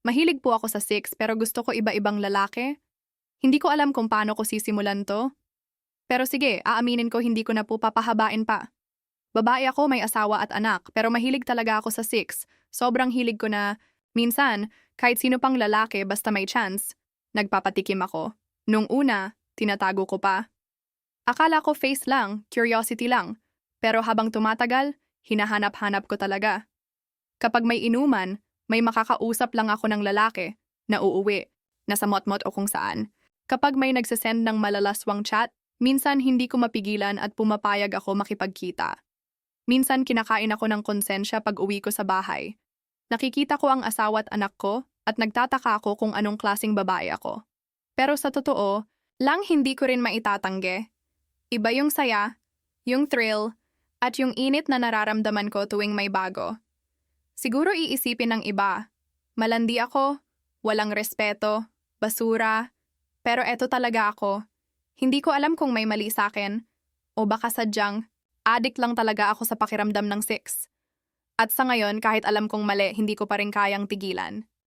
Mahilig po ako sa 6 pero gusto ko iba-ibang lalaki. Hindi ko alam kung paano ko sisimulan to. Pero sige, aaminin ko hindi ko na po papahabain pa. Babae ako, may asawa at anak, pero mahilig talaga ako sa 6. Sobrang hilig ko na, minsan, kahit sino pang lalaki basta may chance, nagpapatikim ako. Nung una, tinatago ko pa. Akala ko face lang, curiosity lang. Pero habang tumatagal, hinahanap-hanap ko talaga. Kapag may inuman, may makakausap lang ako ng lalaki na uuwi, nasa motmot o kung saan. Kapag may nagsasend ng malalaswang chat, minsan hindi ko mapigilan at pumapayag ako makipagkita. Minsan kinakain ako ng konsensya pag uwi ko sa bahay. Nakikita ko ang asawa at anak ko at nagtataka ako kung anong klaseng babae ako. Pero sa totoo, lang hindi ko rin maitatanggi. Iba yung saya, yung thrill, at yung init na nararamdaman ko tuwing may bago. Siguro iisipin ng iba, malandi ako, walang respeto, basura, pero eto talaga ako. Hindi ko alam kung may mali sa akin, o baka sadyang, addict lang talaga ako sa pakiramdam ng 6. At sa ngayon, kahit alam kong mali, hindi ko pa rin kayang tigilan.